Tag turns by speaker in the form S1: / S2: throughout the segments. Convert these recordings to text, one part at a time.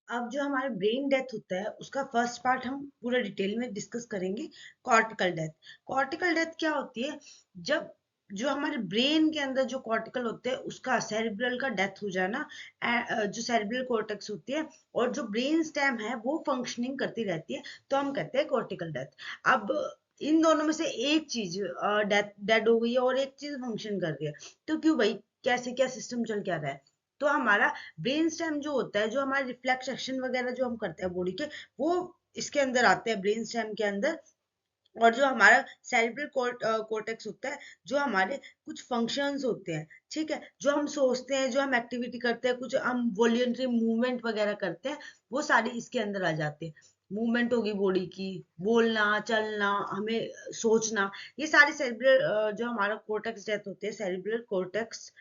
S1: अब जो हमारा ब्रेन डेथ होता है उसका फर्स्ट पार्ट हम पूरा डिटेल में डिस्कस करेंगे। Cortical death. कॉर्टिकल डेथ क्या होती है? जब जो हमारे ब्रेन के अंदर जो कॉर्टिकल होते हैं उसका सेरिब्रल का डेथ हो जाना, जो सेरिब्रल कॉर्टेक्स होती है और जो ब्रेन स्टेम है वो फंक्शनिंग करती रहती है, तो हम कहते हैं कॉर्टिकल डेथ। अब इन दोनों में से एक चीज डेथ डेड हो गई है और एक चीज फंक्शन कर रही है, तो क्यों भाई, कैसे क्या सिस्टम चल क्या रहा है? तो हमारा ब्रेन स्टेम जो होता है, जो हमारे रिफ्लेक्स एक्शन वगैरह जो हम करते हैं बॉडी के, वो इसके अंदर आते हैं ब्रेन स्टेम के अंदर। और जो हमारा सेरिब्रल कोर्टेक्स होता है, जो हमारे कुछ फंक्शंस होते हैं, ठीक है, जो हम सोचते हैं, जो हम एक्टिविटी करते हैं, कुछ हम वॉलंटरी मूवमेंट वगैरह करते हैं, वो सारी इसके अंदर आ जाते हैं। मूवमेंट होगी बॉडी की, बोलना चलना, हमें सोचना, ये सारे सेरिब्रल जो हमारा कोर्टेक्स डेथ होते हैं, सेरिब्रल कोर्टेक्स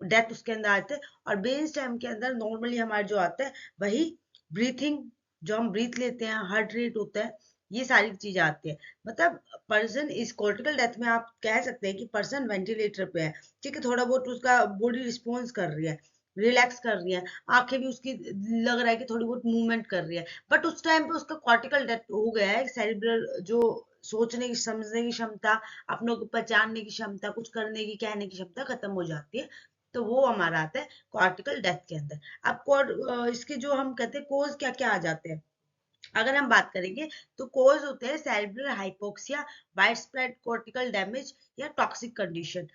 S1: डेथ उसके अंदर आते हैं। और ब्रेन स्टेम के अंदर नॉर्मली हमारा जो आता है वही ब्रीथिंग, जो हम ब्रीथ लेते हैं, हार्ट रेट होता है, ये सारी चीजें आती है। मतलब पर्सन इस कॉर्टिकल डेथ में आप कह सकते हैं कि पर्सन वेंटिलेटर पे है, ठीक है, थोड़ा बहुत उसका बॉडी रिस्पॉन्स कर रही है, रिलैक्स कर रही है, आंखें भी उसकी लग रहा है कि थोड़ी बहुत मूवमेंट कर रही है, बट उस टाइम पे उसका कॉर्टिकल डेथ हो गया है। सेरिब्रल जो सोचने की समझने की क्षमता, अपनों को पहचानने की क्षमता, कुछ करने की कहने की क्षमता खत्म हो जाती है, तो वो हमारा आता है कॉर्टिकल डेथ के अंदर। अब इसके जो हम कहते हैं कोज क्या क्या आ जाते हैं, अगर हम बात करेंगे, तो कोज होते हैं cerebral hypoxia, wide spread cortical damage या टॉक्सिक कंडीशन।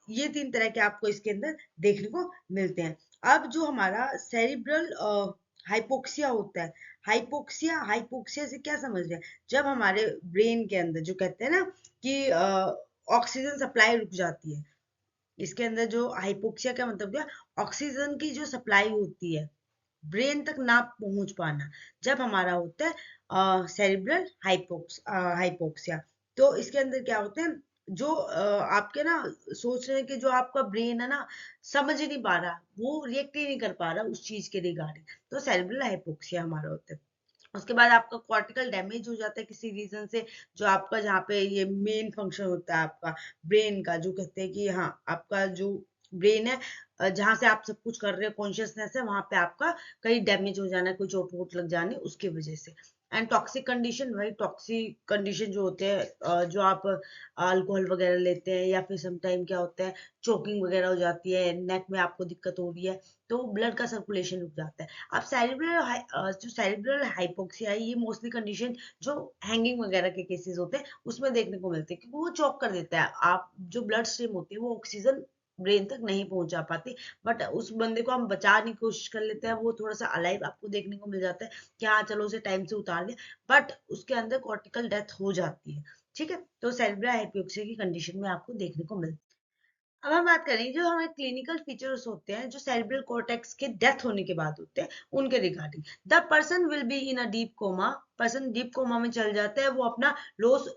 S1: ये तीन तरह के आपको इसके अंदर देखने को मिलते हैं। अब जो हमारा सेरिब्रल हाइपोक्सिया होता है, हाइपोक्सिया, हाइपोक्सिया से क्या समझ रहे हैं? जब हमारे ब्रेन के अंदर जो कहते हैं ना कि ऑक्सीजन सप्लाई रुक जाती है, इसके अंदर जो हाइपोक्सिया का मतलब क्या, ऑक्सीजन की जो सप्लाई होती है ब्रेन तक ना पहुंच पाना, जब हमारा होता है सेरिब्रल हाइपोक्सिया। तो इसके अंदर क्या होते हैं, जो आपके ना सोचने के जो आपका ब्रेन है ना, समझ ही नहीं पा रहा, वो रिएक्ट ही नहीं कर पा रहा उस चीज के रिगार्डिंग, तो सेरिब्रल हाइपोक्सिया हमारा होता है। उसके बाद आपका कॉर्टिकल डैमेज हो जाता है किसी रीजन से, जो आपका जहाँ पे ये मेन फंक्शन होता है आपका ब्रेन का, जो कहते हैं कि हाँ आपका जो ब्रेन है, जहाँ से आप सब कुछ कर रहे हो, कॉन्शियसनेस है, वहां पे आपका कहीं डैमेज हो जाना है, कोई चोट वोट लग जाने उसकी वजह से। एंड टॉक्सिक कंडीशन, वही टॉक्सिक कंडीशन जो होते हैं, जो आप अल्कोहल वगैरह लेते हैं, या फिर समटाइम क्या होता है, चोकिंग वगैरह हो जाती है, नेक में आपको दिक्कत हो रही है, तो ब्लड का सर्कुलेशन रुक जाता है। अब जो सेरिब्रल हाइपोक्सिया है, ये मोस्टली कंडीशन जो हैंगिंग वगैरह के केसेस होते हैं उसमें देखने को मिलते हैं, क्योंकि वो चॉक कर देता है, आप जो ब्लड स्ट्रीम होती है वो ऑक्सीजन ब्रेन तक नहीं पहुंचा पाती, बट उस बंदे को हम बचाने की कोशिश कर लेते हैं, वो थोड़ा सा अलाइव आपको देखने को मिल जाता है कि हाँ चलो उसे टाइम से उतार लिया, बट उसके अंदर कॉर्टिकल डेथ हो जाती है। ठीक है, तो सेरिब्रल हाइपोक्सिया की कंडीशन में आपको देखने को मिलता है। अब हम बात करें जो हमारे क्लिनिकल फीचर्स होते हैं, जो सेरिब्रल कॉर्टेक्स के डेथ होने के बाद होते हैं, उनके regarding. The person will be in a deep coma, person deep coma में चल जाता है, वो अपना loss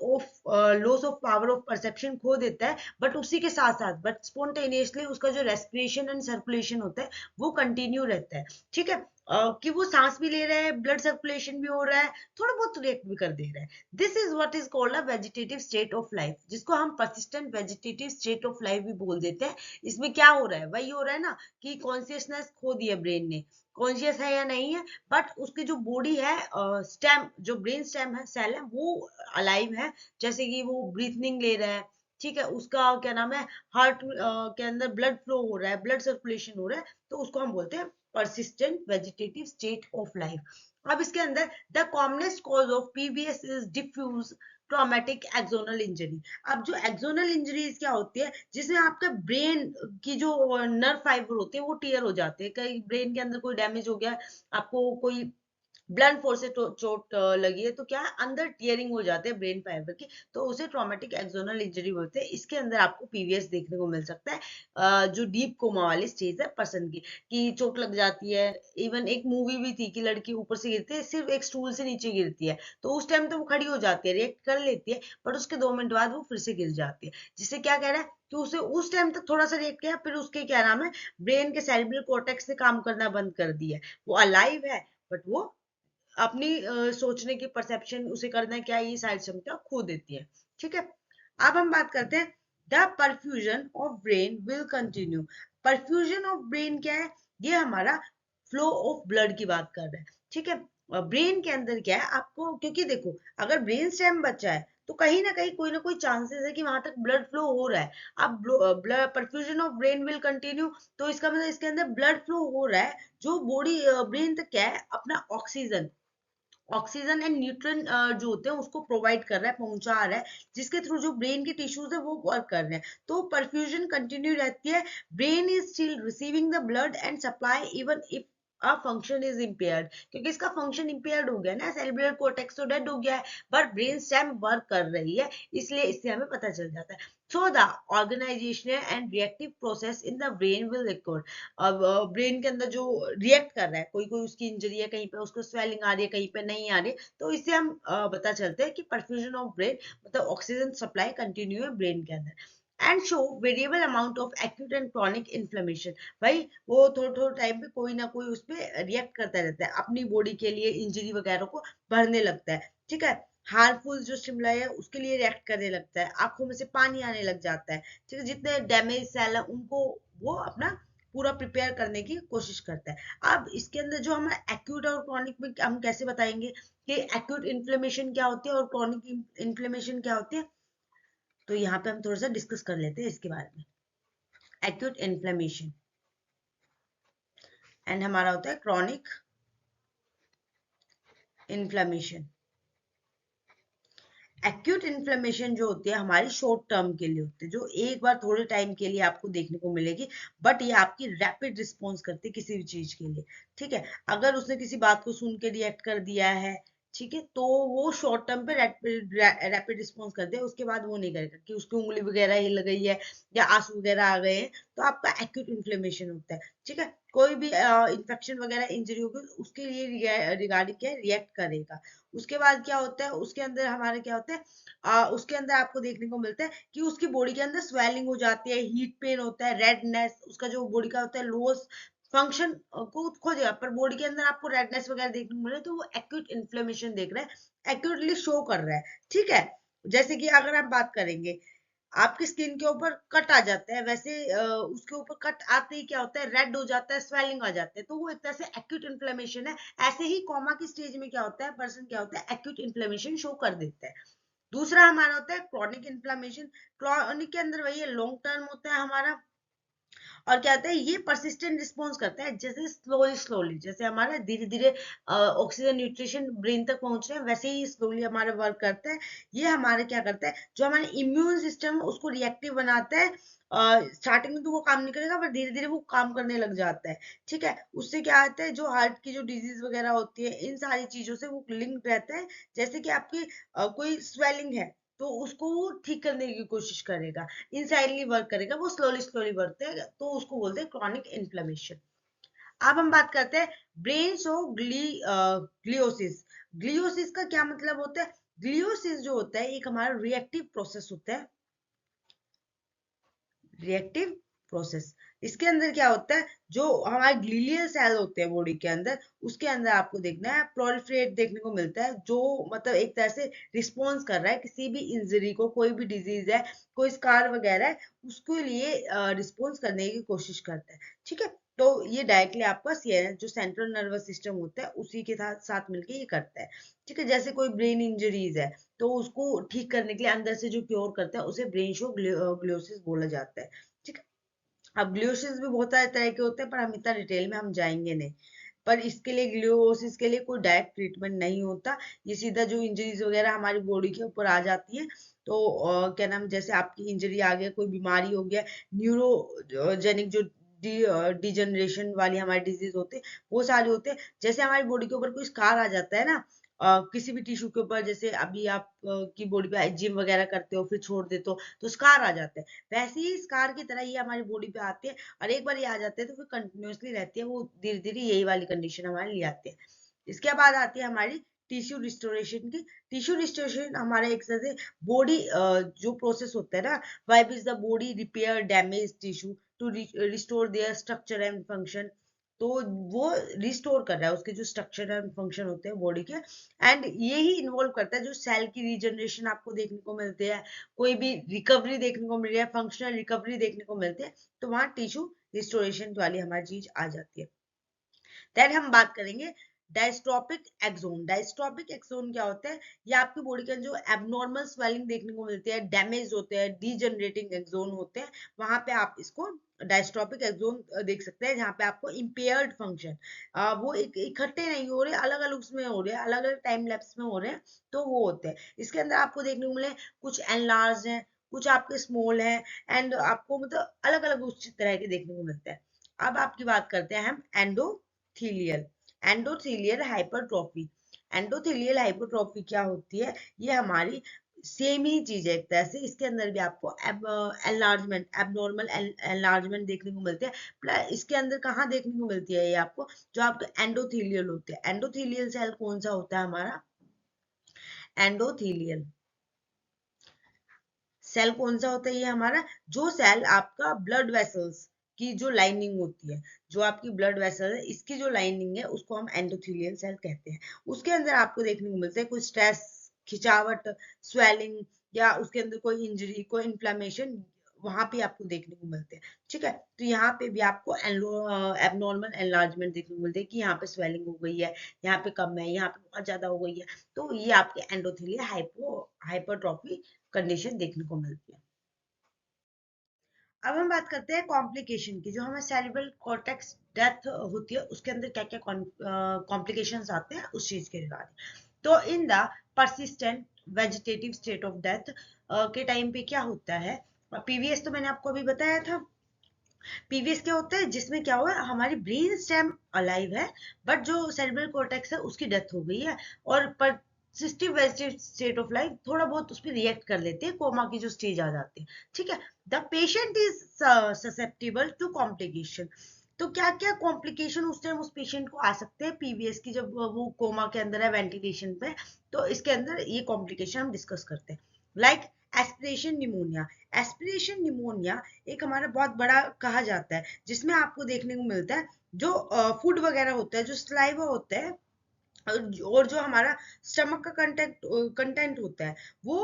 S1: of power of perception खो देता है, बट उसी के साथ साथ बट स्पॉन्टेनियसली उसका जो रेस्पिरेशन एंड सर्कुलेशन होता है वो कंटिन्यू रहता है। ठीक है, कि वो सांस भी ले रहा है, ब्लड सर्कुलेशन भी हो रहा है, थोड़ा बहुत रिएक्ट भी कर दे रहा है। This is what is called a vegetative state of life, जिसको हम persistent vegetative state of life भी बोल देते हैं। इसमें क्या हो रहा है, वही हो रहा है ना कि कॉन्शियसनेस खो दी है ब्रेन ने, कॉन्शियस है या नहीं है, बट उसकी जो बॉडी है, स्टेम जो ब्रेन स्टेम है, सेल है, वो अलाइव है, जैसे कि वो ब्रीथिंग ले रहा है, ठीक है, उसका क्या नाम है, हार्ट के अंदर ब्लड फ्लो हो रहा है, ब्लड सर्कुलेशन हो रहा है, तो उसको हम बोलते हैं persistent vegetative state of life। अब इसके अंदर the commonest cause of PVS is diffuse traumatic axonal injury. अब जो एक्सोनल इंजरीज क्या होती है, जिसमें आपका ब्रेन की जो नर्व फाइबर होते हैं वो टीयर हो जाते हैं, कहीं ब्रेन के अंदर कोई डैमेज हो गया, आपको कोई ब्लंट फोर्स से चोट लगी है, तो क्या है, अंदर टीयरिंग हो जाते हैं ब्रेन फाइबर की, तो उसे ट्रॉमेटिक एक्सोनल इंजरी बोलते हैं। इसके अंदर आपको पीवीएस देखने को मिल सकता है, जो डीप कोमा वाली स्टेज है पर्सन की, कि चोट लग जाती है। इवन एक मूवी भी थी कि लड़की ऊपर से गिरती है, सिर्फ एक स्टूल से नीचे गिरती है, तो उस टाइम तो वो खड़ी हो जाती है, रिएक्ट कर लेती है, बट उसके 2 मिनट बाद वो फिर से गिर जाती है, जिससे क्या कह रहा है कि उसे उस टाइम तक थोड़ा सा रिएक्ट किया, फिर उसके क्या नाम है, ब्रेन के सेरिब्रल कॉर्टेक्स ने काम करना बंद कर दिया है, वो अलाइव है, बट वो अपनी सोचने की परसेप्शन उसे करना है क्या, ये सारी क्षमता खो देती है। ठीक है, अब हम बात करते हैं the perfusion of brain will continue. Perfusion of brain क्या है? ये हमारा फ्लो ऑफ ब्लड की बात कर रहे हैं, ठीक है। ब्रेन के अंदर क्या है आपको, क्योंकि देखो अगर ब्रेन स्टेम बचा है तो कहीं ना कोई चांसेस है कि वहां तक ब्लड फ्लो हो रहा है। अब blood perfusion of brain will continue, तो इसका मतलब इसके अंदर ब्लड फ्लो हो रहा है, जो बॉडी ब्रेन तक क्या है अपना ऑक्सीजन एंड न्यूट्रन जो होते हैं उसको प्रोवाइड कर रहा है, पहुंचा रहा है, जिसके थ्रू जो ब्रेन के टिश्यूज है वो वर्क कर रहे हैं, तो परफ्यूजन कंटिन्यू रहती है। Brain is still receiving the blood and supply even if a function is impaired, क्योंकि इसका फंक्शन इम्पेयर्ड हो गया ना, सेरेब्रल कॉर्टेक्स तो डेड हो गया है, पर ब्रेन स्टेम वर्क कर रही है, इसलिए इससे हमें पता चल जाता है। So the organisational and reactive process in the brain will record. अब ब्रेन के अंदर जो रिएक्ट कर रहा है, कोई कोई उसकी इंजरी है, कहीं पे उसको स्वेलिंग आ रही है, कहीं पे नहीं आ रही, तो इससे हम पता चलते हैं कि परफ्यूजन ऑफ ब्रेन मतलब ऑक्सीजन सप्लाई कंटिन्यू है ब्रेन के अंदर। And show variable amount of acute and chronic inflammation, भाई वो थोड़े थोड़े टाइम पे कोई ना कोई उस पर रिएक्ट करता रहता है, अपनी बॉडी के लिए इंजरी वगैरह को भरने लगता है, ठीक है। हार्मफुल जो स्टिमुलाई है उसके लिए रिएक्ट करने लगता है, आंखों में से पानी आने लग जाता है, ठीक है, जितने डैमेज सेल है उनको वो अपना पूरा प्रिपेयर करने की कोशिश करता है। अब इसके अंदर जो हमारा एक्यूट और क्रॉनिक में हम कैसे बताएंगे कि एक्यूट इन्फ्लेमेशन क्या होती है और क्रॉनिक इन्फ्लेमेशन क्या होती है, तो यहाँ पे हम थोड़ा सा डिस्कस कर लेते हैं इसके बारे में। एक्यूट इन्फ्लेमेशन एंड हमारा होता है क्रॉनिक इन्फ्लेमेशन। एक्यूट इन्फ्लेमेशन जो होती है हमारी शॉर्ट टर्म के लिए होती है, जो एक बार थोड़े टाइम के लिए आपको देखने को मिलेगी, बट ये आपकी रैपिड रिस्पॉन्स करती है किसी भी चीज के लिए, ठीक है। अगर उसने किसी बात को सुन के रिएक्ट कर दिया है, ठीक है, तो वो शॉर्ट टर्म पे रैपिड रिस्पॉन्स करते हैं, उसके बाद वो नहीं करेगा कि उसकी उंगली वगैरह हिल गई है या आंसू वगैरह आ गए हैं, तो आपका एक्यूट इन्फ्लेमेशन होता है, ठीक है। कोई भी इंफेक्शन वगैरह इंजरी होगी उसके लिए रिगार्डिंग क्या रिएक्ट करेगा। उसके बाद क्या होता है, उसके अंदर हमारे क्या होता है, उसके अंदर आपको देखने को मिलता है कि उसकी बॉडी के अंदर स्वेलिंग हो जाती है, हीट पेन होता है, रेडनेस, उसका जो बॉडी का होता है लोअर्स फंक्शन को खो जाएगा, पर बॉडी के अंदर आपको रेडनेस वगैरह देखने को मिले तो वो एक्यूट इन्फ्लेमेशन देख रहा है, एक्यूटली शो कर रहा है, ठीक है। जैसे कि अगर आप बात करेंगे आपकी स्किन के ऊपर कट आ जाता है, वैसे उसके ऊपर कट आते ही क्या होता है रेड हो जाता है, स्वेलिंग आ जाता है, तो वो एक तरह से एक्यूट इन्फ्लेमेशन है। ऐसे ही कोमा की स्टेज में क्या होता है, पर्सन क्या होता है एक्यूट इन्फ्लेमेशन शो कर देता है। दूसरा हमारा होता है क्रॉनिक इन्फ्लेमेशन। क्रॉनिक के अंदर वही लॉन्ग टर्म होता है हमारा, और क्या होता है ये परसिस्टेंट रिस्पॉन्स करता है, जैसे स्लोली स्लोली, जैसे हमारा धीरे धीरे ऑक्सीजन न्यूट्रिशन ब्रेन तक पहुंच रहे हैं, वैसे ही स्लोली हमारा वर्क करता है। ये हमारे क्या करता है, जो हमारे इम्यून सिस्टम है उसको रिएक्टिव बनाता है। स्टार्टिंग में तो वो काम नहीं करेगा, पर धीरे धीरे वो काम करने लग जाता है, ठीक है। उससे क्या होता है, जो हार्ट की जो डिजीज वगैरह होती है इन सारी चीजों से वो लिंक रहता है। जैसे कि आपकी कोई स्वेलिंग है तो उसको वो ठीक करने की कोशिश करेगा, इंसाइडली वर्क करेगा, वो स्लोली स्लोली बढ़ते हैं, तो उसको बोलते हैं क्रॉनिक इन्फ्लेमेशन। अब हम बात करते हैं ब्रेन ऑफ ग्लियोसिस। ग्लियोसिस का क्या मतलब होता है, ग्लियोसिस जो होता है एक हमारा रिएक्टिव प्रोसेस होता है, रिएक्टिव प्रोसेस। इसके अंदर क्या होता है, जो हमारे ग्लीलियल सेल होते हैं बॉडी के अंदर, उसके अंदर आपको देखना है प्रोलिफरेट देखने को मिलता है, जो मतलब एक तरह से रिस्पॉन्स कर रहा है किसी भी इंजरी को, कोई भी डिजीज है, कोई स्कार वगैरह है, उसके लिए रिस्पॉन्स करने की कोशिश करता है, ठीक है। तो ये डायरेक्टली आपका जो सेंट्रल नर्वस सिस्टम होता है उसी के साथ साथ मिलकर ये करता है, ठीक है। जैसे कोई ब्रेन इंजरीज है तो उसको ठीक करने के लिए अंदर से जो क्योर करता है उसे ब्रेन शो ग्लियोसिस बोला जाता है, ठीक है। अब ग्लियोसिस भी बहुत सारे तरह के होते हैं, पर हम इतना डिटेल में हम जाएंगे नहीं। पर इसके लिए ग्लियोसिस के लिए कोई डायरेक्ट ट्रीटमेंट नहीं होता, ये सीधा जो इंजरीज वगैरह हमारी बॉडी के ऊपर आ जाती है, तो क्या नाम, जैसे आपकी इंजरी आ गया, कोई बीमारी हो गया, न्यूरोजेनिक जो डिजनरेशन वाली हमारी डिजीज होते हैं वो सारे होते हैं। जैसे हमारी बॉडी के ऊपर कोई स्कार आ जाता है ना, किसी भी टिश्यू के ऊपर, जैसे अभी आप की बॉडी पे जिम वगैरह करते हो फिर छोड़ देते हो तो स्कार आ जाते हैं, वैसे ही स्कार की तरह ये हमारी बॉडी पे आते हैं, और एक बार ये आ जाते हैं तो फिर कंटिन्यूअसली रहती है, वो धीरे धीरे यही वाली कंडीशन हमारे लिए आती है। इसके बाद आती है हमारी टिश्यू रिस्टोरेशन की। टिश्यू रिस्टोरेशन हमारे एक तरह से बॉडी जो प्रोसेस होता है ना, vibe is the body repair damage tissue to restore their structure and function. तो वो रिस्टोर कर रहा है उसके जो स्ट्रक्चर एंड फंक्शन होते हैं बॉडी के, एंड ये ही इन्वॉल्व करता है जो सेल की रीजनरेशन आपको देखने को मिलती है, कोई भी रिकवरी देखने को मिल रही है, फंक्शनल रिकवरी देखने को मिलती है, तो वहां टिश्यू रिस्टोरेशन वाली हमारी चीज आ जाती है। देन हम बात करेंगे डायस्ट्रोपिक एक्सोन। डायस्ट्रोपिक एक्सोन क्या होता है? ये आपकी बॉडी के जो एबनॉर्मल स्वेलिंग देखने को मिलती है, डैमेज होते हैं, डीजनरेटिंग एक्सोन होते हैं, वहां पे आप इसको डायस्ट्रोपिक एक्सोन देख सकते हैं, जहाँ पे आपको इम्पेयर्ड फंक्शन, वो इकट्ठे नहीं हो रहे, अलग अलग उसमें हो रहे हैं, अलग अलग टाइम लैप्स में हो रहे हैं, तो वो होते हैं। इसके अंदर आपको देखने को मिले कुछ एनलार्ज हैं, कुछ आपके स्मॉल हैं, एंड आपको मतलब अलग अलग उस तरह के देखने को मिलते हैं। अब आपकी बात करते हैं हम endothelial. Endothelial hypertrophy. Endothelial hypertrophy क्या होती है? ये हमारी सेम ही चीज है एक तरह से, इसके अंदर भी आपको एनलार्जमेंट, एबनॉर्मल एनलार्जमेंट देखने को मिलते हैं। प्लस इसके अंदर कहाँ देखने को मिलती है ये आपको? जो आपके एंडोथीलियल होते हैं। एंडोथीलियल सेल कौन सा होता है हमारा? एंडोथीलियल सेल कौन सा होता है ये हमारा? जो सेल आपका ब्लड वेसल्स की जो लाइनिंग होती है, जो आपकी ब्लड वेसल है, इसकी जो लाइनिंग है उसको हम एंडोथेलियल सेल कहते हैं। उसके अंदर आपको देखने को मिलता है कोई स्ट्रेस, खिंचावट, स्वेलिंग, या उसके अंदर कोई इंजरी, कोई इन्फ्लेमेशन, वहां पे आपको देखने को मिलते हैं। ठीक है, तो यहाँ पे भी आपको एबनॉर्मल एनलार्जमेंट देखने को मिलते हैं कि यहाँ पे स्वेलिंग हो गई है, यहाँ पे कम है, यहाँ पे बहुत ज्यादा हो गई है, तो ये आपके एंडोथेलियल हाइपरट्रॉफी कंडीशन देखने को मिलती है। अब हम बात करते हैं कॉम्प्लिकेशन की। जो हमें सेरिब्रल कॉर्टेक्स डेथ होती है उसके अंदर क्या क्या कॉम्प्लिकेशंस आते हैं उस चीज के रिगार्डिंग। तो in the persistent vegetative state of death के टाइम पे क्या होता है? पीवीएस तो मैंने आपको अभी बताया था। पीवीएस क्या होता है? जिसमें क्या हुआ, हमारी ब्रेन स्टेम अलाइव है, बट जो सेरिब्रल कॉर्टेक्स है उसकी डेथ हो गई है, और परसिस्टिव वेजिटेटिव स्टेट ऑफ लाइफ थोड़ा बहुत उस पर रिएक्ट कर लेते हैं, कोमा की जो स्टेज आ जाती है। ठीक है, the patient is susceptible to complication. तो क्या क्या कॉम्प्लिकेशन उस टाइम उस पेशेंट को आ सकते हैं पीवीएस की, जब वो कोमा के अंदर है, वेंटिलेशन पे? तो इसके अंदर ये कॉम्प्लिकेशन हम डिस्कस करते हैं। Like aspiration pneumonia. Aspiration pneumonia एक हमारा बहुत बड़ा कहा जाता है, जिसमें आपको देखने को मिलता है जो फूड वगैरह होता है, जो स्लाइवा होता है, और जो हमारा स्टमक का कंटेंट होता है, वो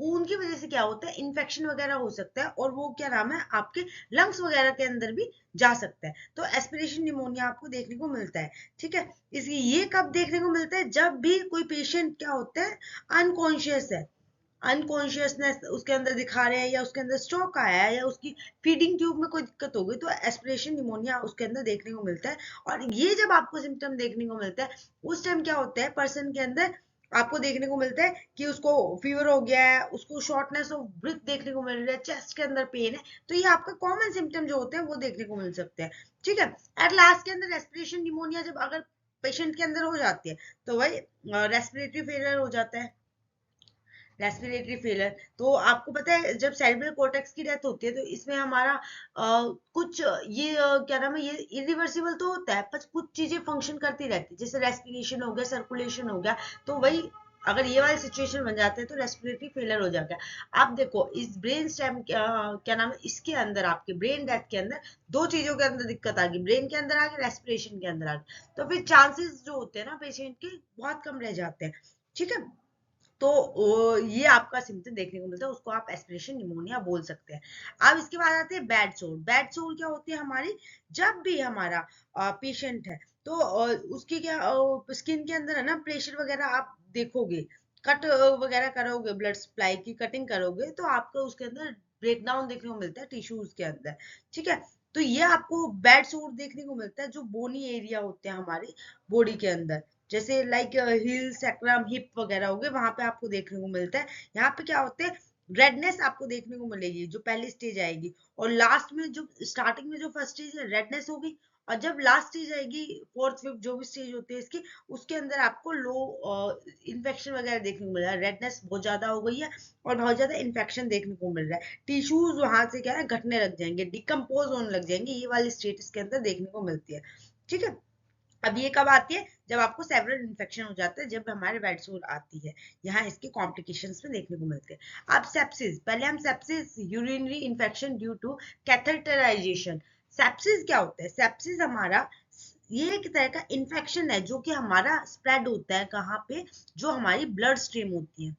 S1: उनकी वजह से क्या होता है, इन्फेक्शन वगैरह हो सकता है, और वो क्या नाम है, आपके लंग्स वगैरह के अंदर भी जा सकता है। तो एस्पिरेशन निमोनिया आपको देखने को मिलता है। ठीक है, इसलिए ये कब देखने को मिलता है? जब भी कोई पेशेंट क्या होता है, अनकॉन्शियस है, अनकॉन्शियसनेस उसके अंदर दिखा रहे हैं, या उसके अंदर स्ट्रोक आया है, या उसकी फीडिंग ट्यूब में कोई दिक्कत हो गई, तो एस्पिरेशन निमोनिया उसके अंदर देखने को मिलता है। और ये जब आपको सिम्टम देखने को मिलता है, उस टाइम क्या होता है, पर्सन के अंदर आपको देखने को मिलता है कि उसको फीवर हो गया है, उसको शॉर्टनेस ऑफ ब्रीथ देखने को मिल रहा है, चेस्ट के अंदर पेन है, तो ये आपका कॉमन सिम्टम जो होते हैं वो देखने को मिल सकते हैं। ठीक है, एट लास्ट के अंदर रेस्पिरेशन निमोनिया जब अगर पेशेंट के अंदर हो जाती है, तो वही रेस्पिरेटरी फेलियर हो जाता है। रेस्पिरेटरी फेलियर, तो आपको पता है जब सेरिब्रल कोर्टेक्स की डेथ होती है, तो इसमें हमारा कुछ ये क्या नाम है, ये इरिवर्सिबल तो होता है, पर कुछ चीजें फंक्शन करती रहती है, जैसे रेस्पिरेशन हो गया, सर्कुलेशन हो गया, तो वही अगर ये वाली सिचुएशन बन जाते हैं तो रेस्पिरेटरी फेलियर हो जाता है। आप देखो इस ब्रेन स्टेम क्या नाम है, इसके अंदर आपके ब्रेन डेथ के अंदर दो चीजों के अंदर दिक्कत आ गई, ब्रेन के अंदर आ गई, रेस्पिरेशन के अंदर आ गई, तो फिर चांसेस जो होते हैं ना पेशेंट के, बहुत कम रह जाते हैं। ठीक है, तो ये आपका सिम्टम देखने को मिलता है, उसको आप एस्पिरेशन निमोनिया बोल सकते हैं। अब इसके बाद आते हैं बैड सोर। बैड सोर क्या होती है हमारी? जब भी हमारा पेशेंट है, तो उसकी क्या स्किन के अंदर है ना, प्रेशर वगैरह आप देखोगे, कट वगैरह करोगे, ब्लड सप्लाई की कटिंग करोगे, तो आपको उसके अंदर ब्रेकडाउन देखने को मिलता है टिश्यूज के अंदर। ठीक है, तो ये आपको बैड सोर देखने को मिलता है, जो बोनी एरिया होते हैं हमारी बॉडी के अंदर, जैसे लाइक हिल, सैक्रम, हिप वगैरह हो गए, वहां पे आपको देखने को मिलता है। यहाँ पे क्या होते हैं, रेडनेस आपको देखने को मिलेगी, जो पहली स्टेज आएगी, और लास्ट में जो स्टार्टिंग में जो फर्स्ट स्टेज है रेडनेस होगी, और जब लास्ट स्टेज आएगी, फोर्थ फिफ्थ जो भी स्टेज होती है इसकी, उसके अंदर आपको लो इन्फेक्शन वगैरह देखने को मिल रहा है, रेडनेस बहुत ज्यादा हो गई है, और बहुत ज्यादा इन्फेक्शन देखने को मिल रहा है, टिश्यूज वहां से क्या है, घटने लग जाएंगे, डिकम्पोज होने लग जाएंगे, ये वाली स्टेट इसके अंदर देखने को मिलती है। ठीक है, अब ये कब आती है? जब आपको सेवरल इन्फेक्शन हो जाता है, जब हमारे बेड सोर आती है, यहाँ इसके कॉम्प्लिकेशंस में देखने को मिलते हैं। अब सेप्सिस, पहले हम sepsis, urinary infection due to catheterisation. Sepsis क्या होता है? सेप्सिस हमारा ये एक तरह का इन्फेक्शन है, जो कि हमारा स्प्रेड होता है कहाँ पे? जो हमारी ब्लड स्ट्रीम होती है,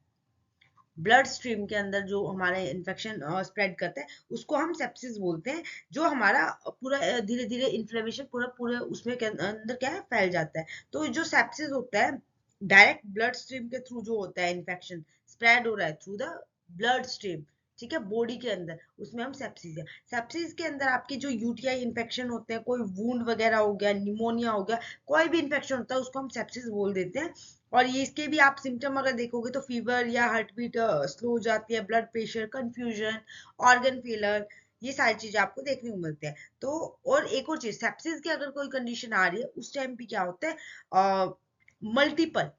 S1: ब्लड स्ट्रीम के अंदर जो हमारे इन्फेक्शन स्प्रेड करता है उसको हम सेप्सिस बोलते हैं। जो हमारा पूरा धीरे धीरे इन्फ्लेमेशन पूरा पूरे उसमें के अंदर क्या है फैल जाता है। तो जो सेप्सिस होता है डायरेक्ट ब्लड स्ट्रीम के थ्रू जो होता है इन्फेक्शन स्प्रेड हो रहा है थ्रू द ब्लड स्ट्रीम, ठीक है, बॉडी के अंदर, उसमें हम सेप्सिस है। सेप्सिस के अंदर आपकी जो यूटीआई इन्फेक्शन होते हैं, कोई वुंड वगैरह हो गया, निमोनिया हो गया, कोई भी इन्फेक्शन होता है उसको हम सेप्सिस बोल देते हैं। और ये इसके भी आप सिम्टम अगर देखोगे तो फीवर या हार्ट बीट स्लो हो जाती है, blood pressure, confusion, organ failure, ये सारी चीजें आपको देखने को मिलते हैं। तो और एक और चीज, सेप्सिस की अगर कोई कंडीशन आ रही है उस टाइम पे क्या होता है, मल्टीपल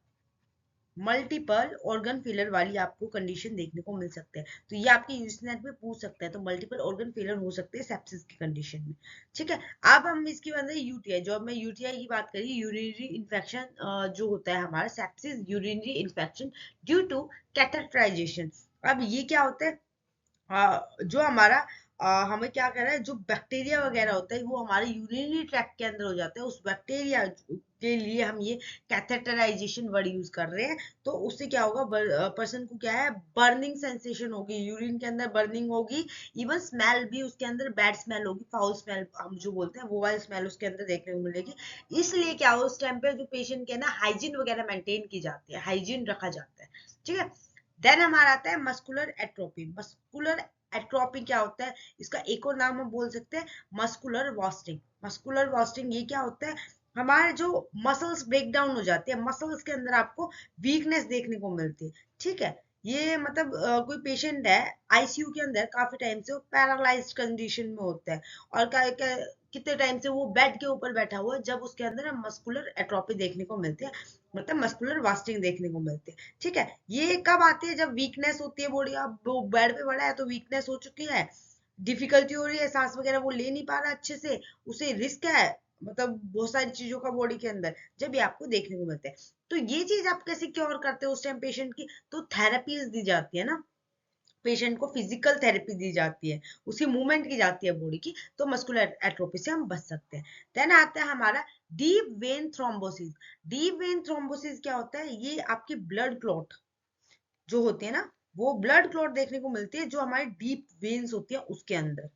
S1: मल्टीपल ऑर्गन फेलियर वाली आपको कंडीशन देखने को मिल सकते हैं। तो ये आपके यूजीसी में पूछ सकता है, तो मल्टीपल ऑर्गन फेलियर हो सकते हैं सेप्सिस की कंडीशन में, ठीक है। अब हम इसके अंदर यूटीआई, जो अब मैं यूटीआई की बात करी, यूरिनरी इन्फेक्शन जो होता है हमारा sepsis urinary infection due to catheterisation. अब ये क्या होता है, जो हमारा हमें क्या कर रहा है, जो बैक्टीरिया वगैरह होता है वो हमारे यूरिनरी ट्रैक्ट के अंदर हो जाता है, उस बैक्टीरिया के लिए हम ये कैथेटराइजेशन वर्ड यूज कर रहे हैं। तो उससे क्या होगा, पर्सन को क्या है, बर्निंग सेंसेशन होगी, यूरिन के अंदर बर्निंग होगी, इवन स्मेल भी उसके अंदर बैड स्मेल होगी, फाउल स्मेल हम जो बोलते हैं वो वाली स्मेल उसके अंदर देखने को मिलेगी। इसलिए क्या हो, उस टाइम पे जो पेशेंट के ना हाइजीन वगैरह मेंटेन की जाती है, हाइजीन रखा जाता है, ठीक है। देन हमारा आता है मस्कुलर एट्रोपी। मस्कुलर एट्रोपी क्या होता है, इसका एक और नाम हम बोल सकते हैं मस्कुलर वास्टिंग। मस्कुलर वास्टिंग ये क्या होता है, हमारे जो मसल्स ब्रेक डाउन हो जाती है, मसल्स के अंदर आपको वीकनेस देखने को मिलती है, ठीक है। ये मतलब कोई पेशेंट है आईसीयू के अंदर काफी टाइम से, वो पैरालाइज्ड कंडीशन में होता है, और कितने टाइम से वो बेड के ऊपर बैठा हुआ है, जब उसके अंदर मस्कुलर एट्रोपी देखने को मिलती है, मतलब मस्कुलर वास्टिंग देखने को मिलती है, ठीक है। ये कब आती है, जब वीकनेस होती है बॉडी, अब वो बेड पे पड़ा है तो वीकनेस हो चुकी है, डिफिकल्टी हो रही है, सांस वगैरह वो ले नहीं पा रहा अच्छे से, उसे रिस्क है, मतलब बहुत सारी चीजों का बॉडी के अंदर, जब ये आपको देखने को मिलता है। तो ये चीज आप कैसे क्योर करते हो उस टाइम पेशेंट की, तो थेरेपीज दी जाती है ना, पेशेंट को फिजिकल थेरेपी दी जाती है, उसकी मूवमेंट की जाती है बॉडी की, तो मस्कुलर एट्रोफी से हम बच सकते हैं। देन आता है हमारा deep vein thrombosis. Deep vein thrombosis क्या होता है, ये आपकी ब्लड क्लॉट जो होती है ना, वो ब्लड क्लॉट देखने को मिलती है जो हमारी डीप वेन्स होती है उसके अंदर,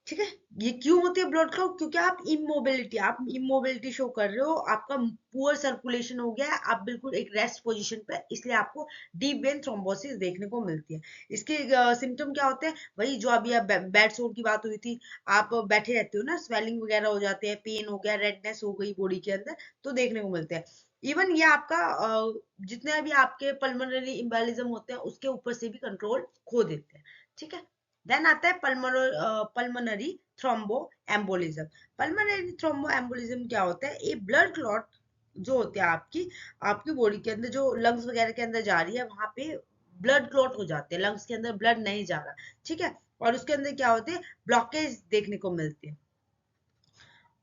S1: ठीक है। ये क्यों होती है ब्लड क्लॉट, क्योंकि आप इमोबिलिटी शो कर रहे हो, आपका पुअर सर्कुलेशन हो गया है, आप बिल्कुल एक रेस्ट पोजीशन पे, इसलिए आपको डीप वेन थ्रोम्बोसिस देखने को मिलती है। इसके सिम्टम क्या होते हैं, वही जो अभी आप बेड सोर की बात हुई थी, आप बैठे रहते हो ना, स्वेलिंग वगैरह हो जाते हैं, पेन हो गया, रेडनेस हो गई बॉडी के अंदर, तो देखने को मिलते हैं। इवन ये आपका जितने भी आपके पल्मोनरी इम्बेलिज्म होते हैं उसके ऊपर से भी कंट्रोल खो देते हैं, ठीक है। देन आता है pulmonary thrombo embolism. Pulmonary thrombo embolism क्या होता है, ये ब्लड क्लॉट जो होती है आपकी आपकी बॉडी के अंदर, जो लंग्स वगैरह के अंदर जा रही है, वहां पे ब्लड क्लॉट हो जाते हैं, लंग्स के अंदर ब्लड नहीं जा रहा, ठीक है। और उसके अंदर क्या होते हैं, ब्लॉकेज देखने को मिलते हैं,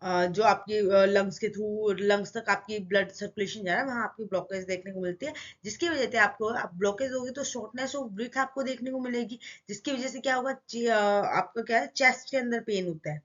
S1: जो आपकी लंग्स के थ्रू, लंग्स तक आपकी ब्लड सर्कुलेशन जा रहा है, वहां आपकी ब्लॉकेज देखने को मिलती है, जिसकी वजह से आपको ब्लॉकेज होगी तो शॉर्टनेस ऑफ ब्रीथ आपको देखने को मिलेगी, जिसकी वजह से क्या होगा, आपका क्या है, चेस्ट के अंदर पेन होता है,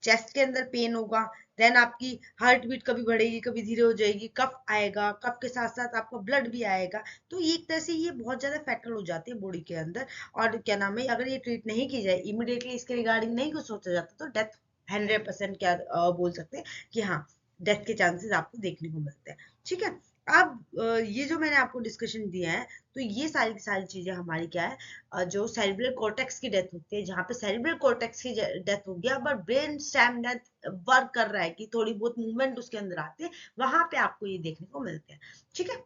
S1: चेस्ट के अंदर पेन होगा। देन आपकी हार्ट बीट कभी बढ़ेगी कभी धीरे हो जाएगी, कफ आएगा, कफ के साथ साथ आपका ब्लड भी आएगा। तो ये एक तरह से ये बहुत ज्यादा फैक्टर हो जाती है बॉडी के अंदर, और क्या नाम है, अगर ये ट्रीट नहीं की जाए, इमिडिएटली इसके रिगार्डिंग नहीं कुछ सोचा जाता, तो डेथ 100% क्या बोल सकते हैं कि हाँ, डेथ के चांसेस आपको देखने को मिलते हैं, ठीक है। अब ये जो मैंने आपको डिस्कशन दिया है, तो ये सारी की सारी चीजें हमारी क्या है, जो सेरिब्रल कॉर्टेक्स की डेथ होती है, जहाँ पे सेरिब्रल कॉर्टेक्स की डेथ हो गया but brain stem death work कर रहा है, कि थोड़ी बहुत मूवमेंट उसके अंदर आती है, वहां पे आपको ये देखने को मिलते हैं, ठीक है।